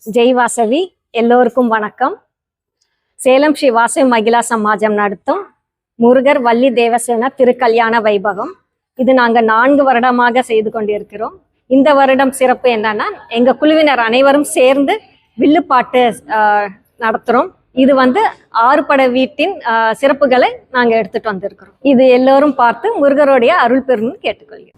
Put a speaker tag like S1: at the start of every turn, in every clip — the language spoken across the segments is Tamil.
S1: ஜெய் வாசவி. எல்லோருக்கும் வணக்கம். சேலம் ஸ்ரீ வாசவி மகிழா சமாஜம் நடத்தும் முருகர் வள்ளி தேவசேன திருக்கல்யாண வைபவம். இது நாங்கள் 4 வருடமாக செய்து கொண்டிருக்கிறோம். இந்த வருடம் சிறப்பு என்னன்னா, எங்கள் குழுவினர் அனைவரும் சேர்ந்து வில்லுப்பாட்டு நடத்துகிறோம். இது 6 படை வீட்டின் சிறப்புகளை நாங்கள் எடுத்துட்டு வந்திருக்கிறோம். இது எல்லோரும் பார்த்து முருகருடைய அருள் பெறணும்னு கேட்டுக்கொள்கிறோம்.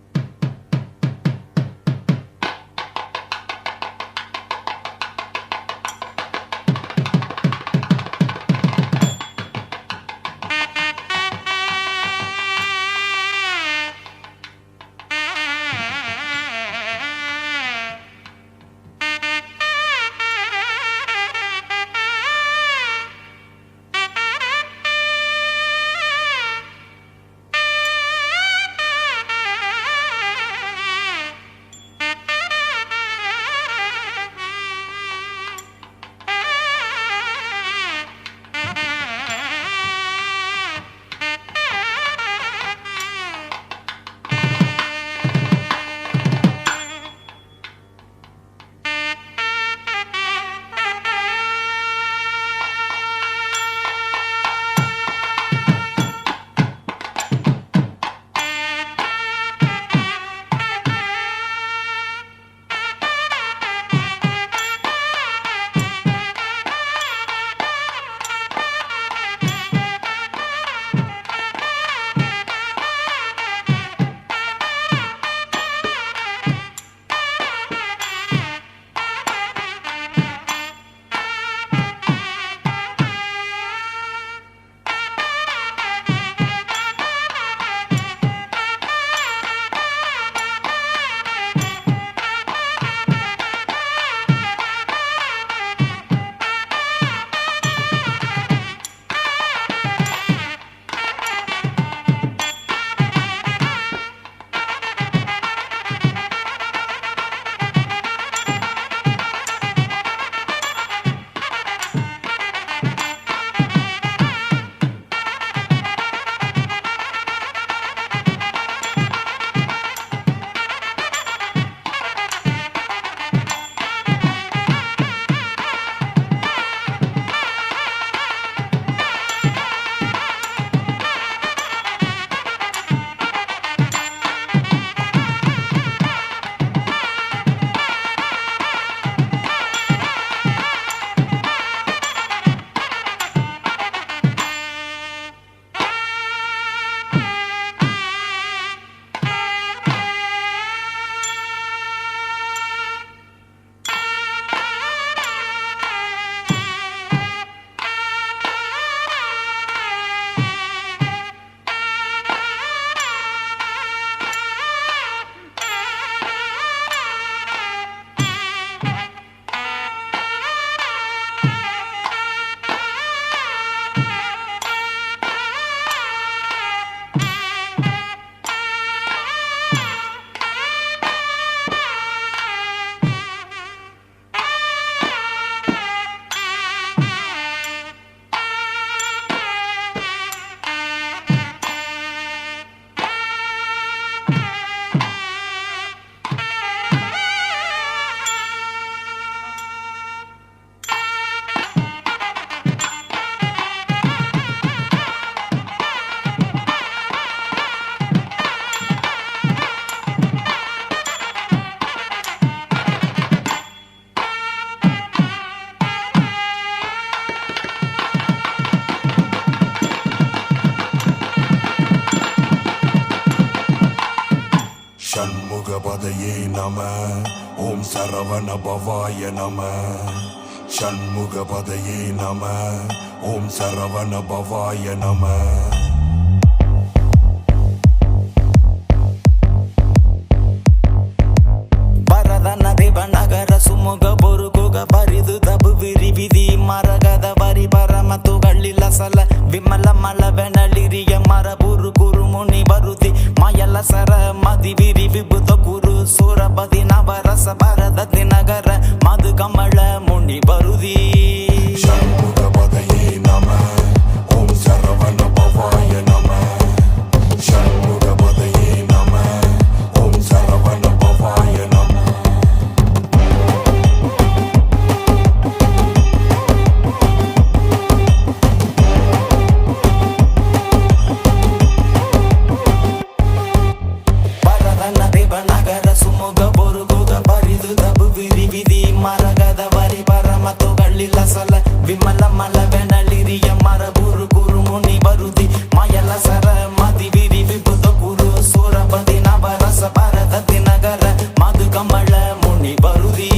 S2: ஷண்முகபதையே நம. ஓம் சரவண பவாய நம. ஷண்முகபதையே நம. ஓம் சரவண பவாய நம.
S3: வரதன தேவநகர சுமுக பொருகுக பரிது தபு விரிவிதி மரகத வரி பரம துகளில சல விமல மலவெனலிரிய மரபுரு குருமுனி வருதி மயல சர மதி விரி விபுத குரு சூரபதி நவரச பரததி நகர மது கமல முனி வருதி.
S2: ஷண்முகபதையே நம. ஓம் சரவண பவாய நம. ஷண்முகபதையே நம. ஓம் சரவண பவாய நம.
S3: குருமுனி வருதி மயல சர மதி விரி விபுத குரு சூரபதி நவரச பரதத்தி நகர மது கமல முனி வருதி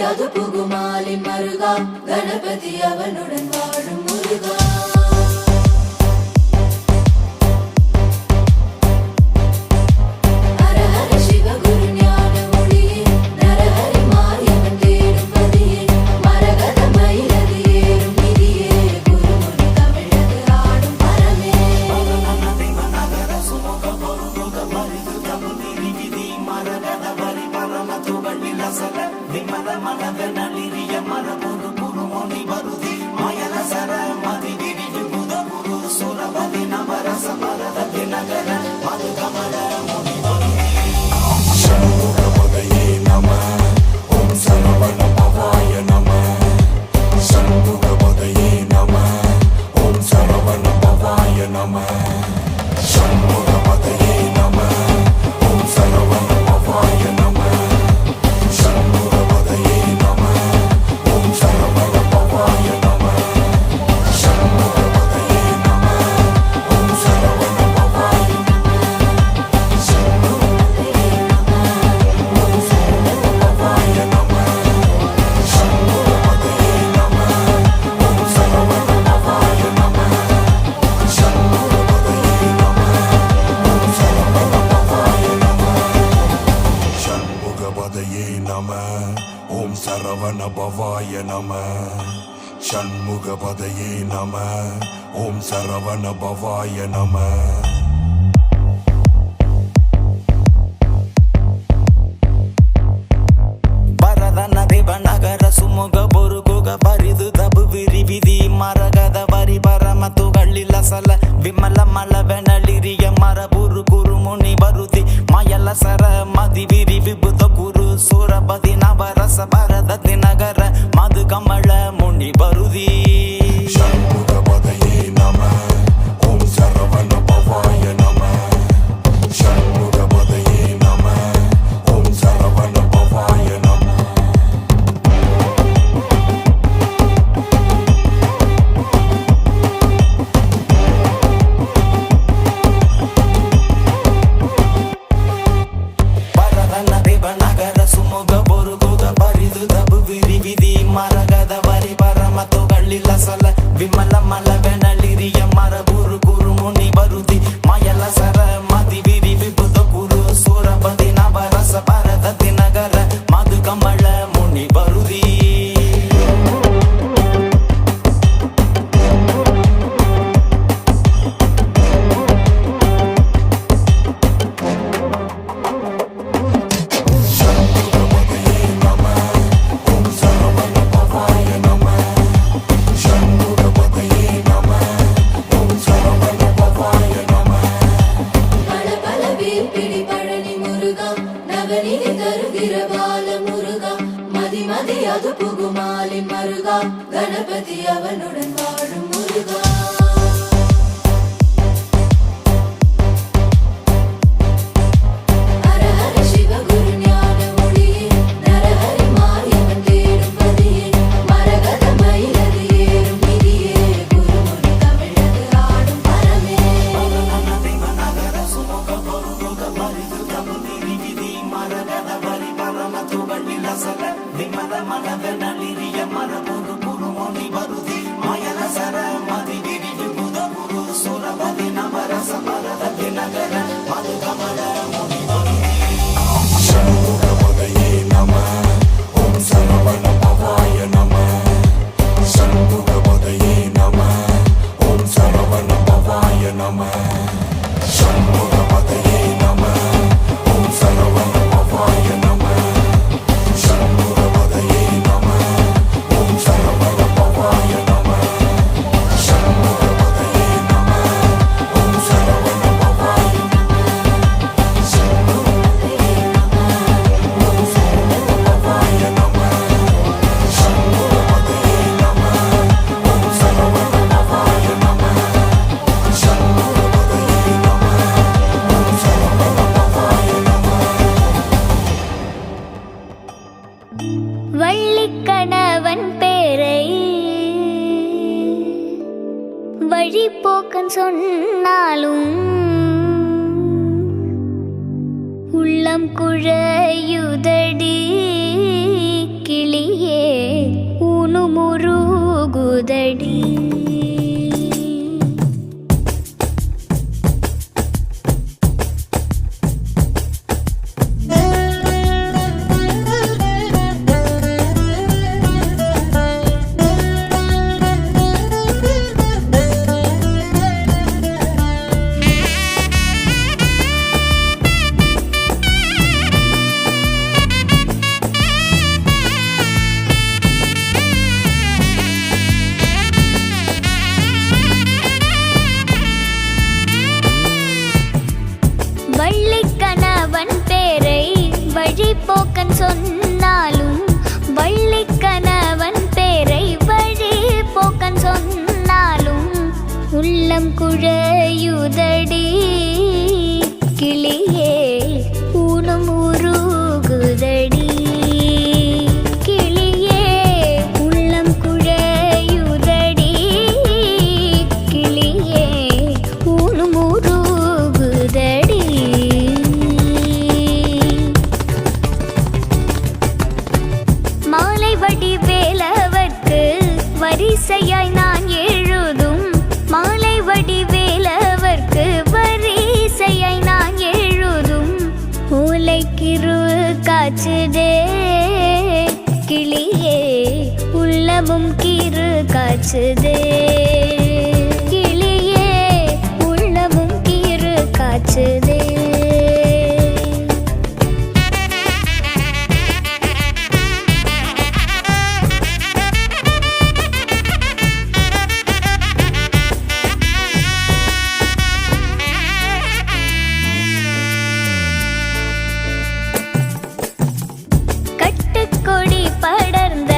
S4: அது புகுமாலின் மருகா கணபதி அவனுடன் வாழும் முருகா ஹரஹர சிவ குரு ஞான மொழியே நரஹரி மாயவன் தேடும் பதியே மரகத மயிலது ஏறும் நிதியே குருமுனி தமிழது ஆடும் பரமே
S3: நகர சுமுக பொருமுக பரிது தபு விரி விதி மரகத வரி பரம துகளில சல விமல மனத நளிரிய மரபுரு குருமுனி வருதி மயல சர மதி விரி விபுத குரு சுரபதி நவரச பரதத்தி நகர மது கமல முனி வருதி
S2: ஷண்முகபதயே நம ஓம் சரவண பவாய நம ஷண்முகபதயே நம ஓம் சரவண பவாய நம ஷண்முகபதயே நம ஓம் சரவண பவாய நம ஷண்முகபதயே நம ஓம் சரவண பவாய நம ஷண்முகபதயே நம ஓம் சரவண பவாய ஷண்முகபதயே நம ஓம் சரவண பவாய நம ஷண்முகபதயே நம ஓம் சரவண பவாய நம
S3: பரதன தேவநகர சுமுக பொருகுக பரிது தபு விரி விதி மரகத வரி பரம துகளில சல விமல மலவெனலிரிய மரபுரு குருமுனி வருதி மயல சர மதி விரி விபுத குரு சூரபதி நவரச பரதத்தி நகர மது கமல முனி வருதி
S2: ஷண்முகபதயே நம ஓம் சரவண பவாய நம ஷண்முகபதயே நம ஓம் சரவண பவாய நம
S3: பரதன தேவநகர சுமுக பொருகுக பரிது தபு விரி விதி மரகத வரி பரம துகளில சல விமல மலவெனலிரிய மரபுரு குருமுனி வருதி மயல சர மதி விரி விபுத குரு சூரபதி நவரச பரதத்தி நகர மது கமல முனி வருதி
S2: ஷண்முகபதயே நம ஓம் சரவண பவாய நம ஷண்முகபதயே நம ஓம் சரவண பவாய நம
S4: பல பல வேல் பிடி பழனி முருகா நவநிதி தருகிற பால முருகா மதி மதி அது புகுமாலின் மருகா கணபதி அவனுடன் வாழும் முருகா ஹரஹர சிவ குரு ஞான மொழியே நரஹரி மாயவன் தேடும் பதியே மரகத மயிலது ஏறும் நிதியே குருமுனி தமிழது ஆடும் பரமே
S3: நகர சுமுக பொருகுக பரிது தபு விரி விதி மரகத வரி பரம துகளில சல விமல மனவெனலிரிய மரபுரு குருமுனி வருதி மயல சர மதி விரி விபுத குரு சூரபதி நவரச பரதத்தி நகர மது கமல முனி வருதி
S2: ஷண்முகபதயே நம ஓம் சரவண பவாய நம ஷண்முகபதயே நம ஓம் சரவண பவாய நம ஷண்முகபதயே நம ஓம் சரவண பவாய நம ஷண்முகபதயே நம ஓம் சரவண பவாய நம ஷண்முகபதயே நம
S5: போக்கன் சொன்னாலும் உள்ளம் குழையுதடி கிளியே ஊனுமுருகுதடி. வள்ளிக்கணவன் பேரை வழிபோக்கன் சொன்னாலும் வள்ளிக்கணவன் பேரை வழிபோக்கன் சொன்னாலும் உள்ளம் குழையுதடி கிளியே ஊனும் உருகுதடி. கிளியே உள்ளம் குழையுதடி கிளியே ஊனும் உருகுதடி. மாலை வடிவேலவர்க்கு வரிசையாய் நான் எழுதும் மாலை வடிவேலவர்க்கு வரிசையாய் நான் எழுதும் மூளைக்கிரு காச்சுதே கிளியே உள்ளமும் கிரு காச்சுதே. கிளியே உள்ளமும் கிரு காச்சுதே. கட்டுக்கொடி படர்ந்த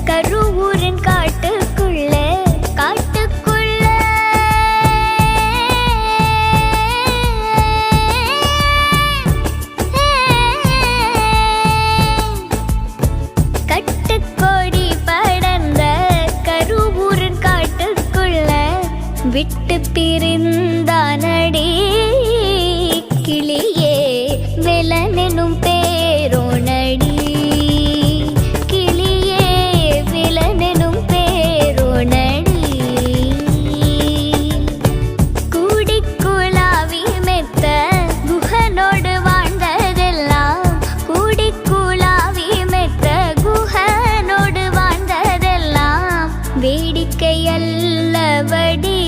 S5: கருவூரின் காட்டுக்குள்ள கட்டுக்கொடி படர்ந்த கருவூரின் காட்டுக்குள்ள விட்டு பிரிந்தானடி கிளியே வெலனெனும் பேரோனடி. கிளியே விலனெனும் பேரோனடி. கூடிக்குழாவி மெத்த குஹனோடு வாழ்ந்ததெல்லாம் கூடிக்குழாவி மெத்த குஹனோடு வாழ்ந்ததெல்லாம் வேடிக்கை அல்லவடி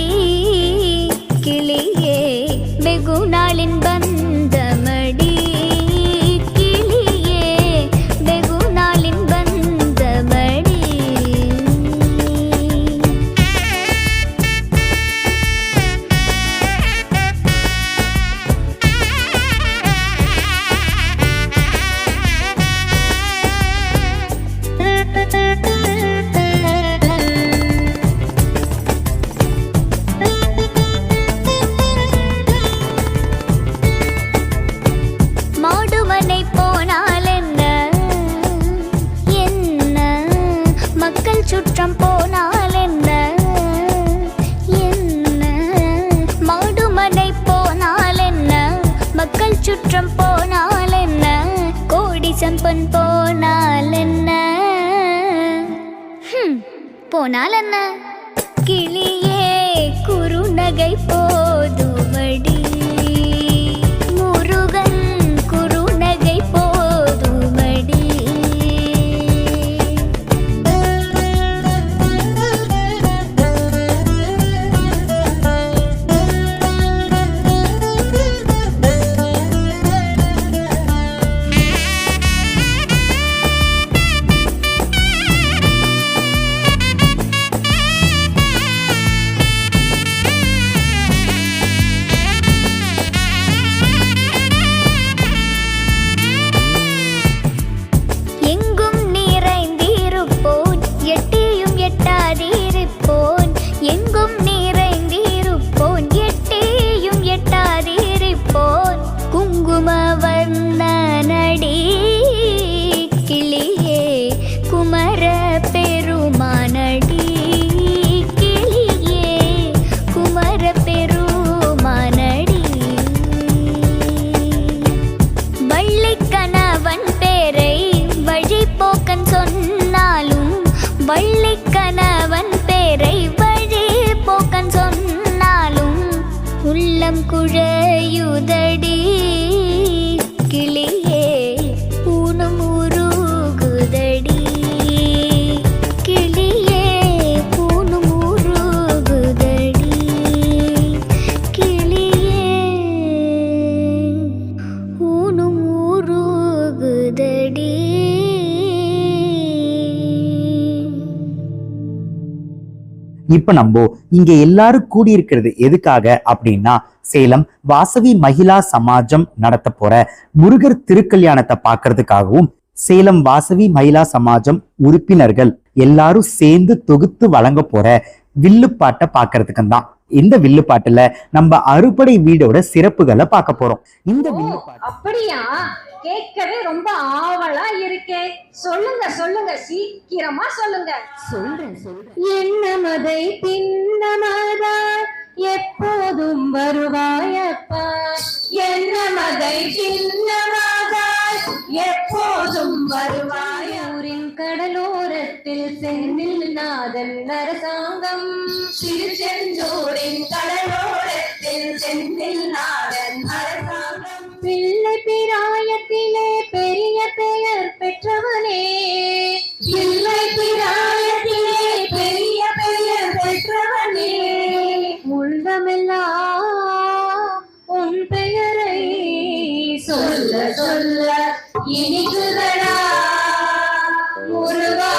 S5: கிளியே வெகுநாளின் பந்தமடி. கிளியே வெகுநாளின் பந்தமடி. மாடுமனை போனால் என்ன என்ன மக்கள் சுற்றம் போனால் என்ன என்ன மாடுமனை போனால் என்ன மக்கள் சுற்றம் போனால் என்ன கோடி சம்பன் போனால் என்ன போனால் என்ன கிளியே குறுநகை போதுமடி முருகன் குறுநகை போதுமடி. உள்ளம் குழையுதடி கிளியே பூனம் உருகுதடி கிளியே பூனம் உருகுதடி கிளியே பூனம் உருகுதடி.
S6: இப்ப நம்ம இங்க எல்லாரும் கூடியிருக்கிறது எதுக்காக அப்படின்னா, சேலம் வாசவி மகிழா சமாஜம் நடத்த போற முருகர் திருக்கல்யாணத்தை பார்க்கறதுக்காகவும், சேலம் வாசவி மகிழா சமாஜம் உறுப்பினர்கள் எல்லாரும் சேர்ந்து தொகுத்து வழங்க போற வில்லுப்பாட்டை பார்க்கறதுக்கு தான். இந்த வில்லுப்பாட்டுல நம்ம அறுபடை வீடோட சிறப்புகளை பார்க்க போறோம். இந்த வில்லுப்பாட்டு
S1: அப்படியா? கேட்கவே ரொம்ப ஆவலா இருக்கே. சொல்லுங்க சொல்லுங்க, சீக்கிரமா சொல்லுங்க. சொல்றேன். என்னமதை பின்னமதாய் எப்போதும் வருவாயப்பா. என்னமதை பின்னமதாய் எப்போதும் வருவாய். ஊரின் கடலோரத்தில் செந்தில் நாதன் அரசாங்கம். திருச்செந்தூரின் கடலோரத்தில் செந்தில் நாதன் அரசாங்கம். பிள்ளை பிராயத்திலே பெரிய பெயர் பெற்றவனே. பிள்ளை பிராயத்திலே பெரிய பெயர் பெற்றவனே. உள்ளமெல்லாம் உன் பெயரை சொல்ல சொல்ல இனிக்குதடா முருகா.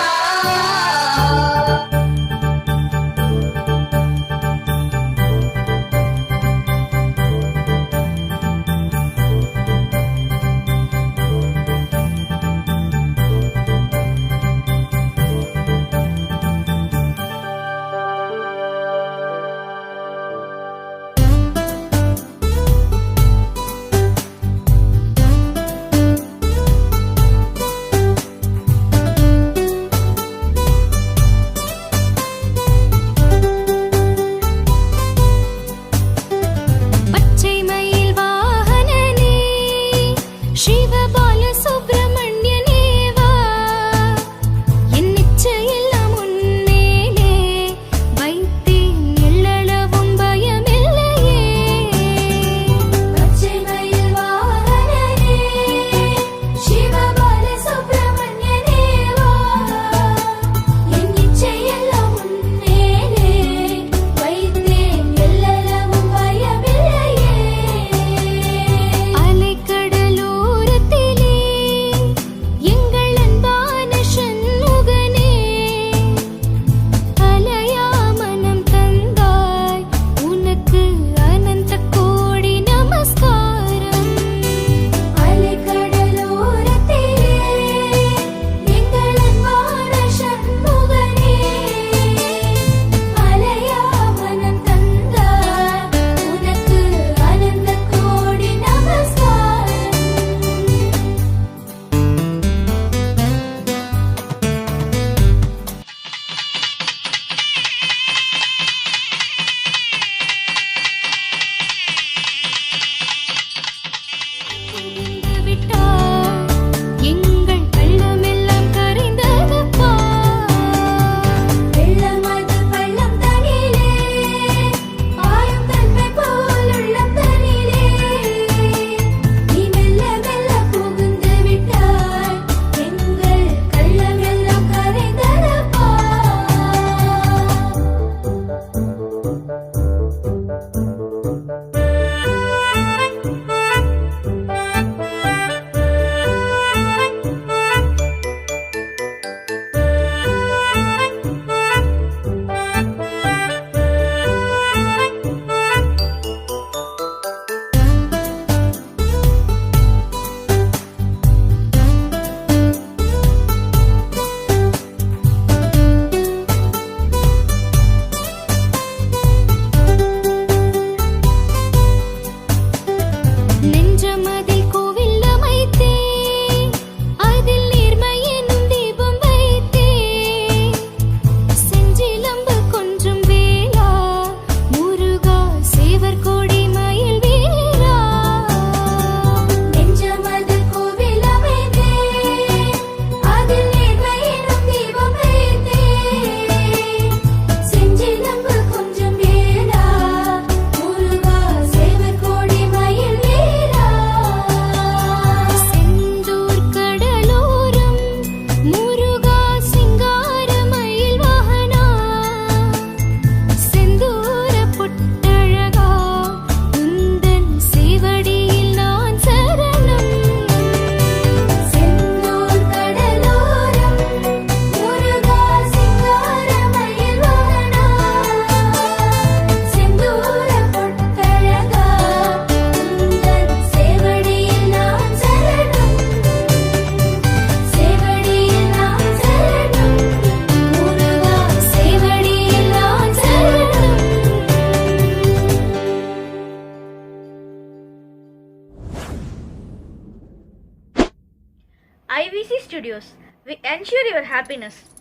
S7: IVC Studios. We ensure your happiness.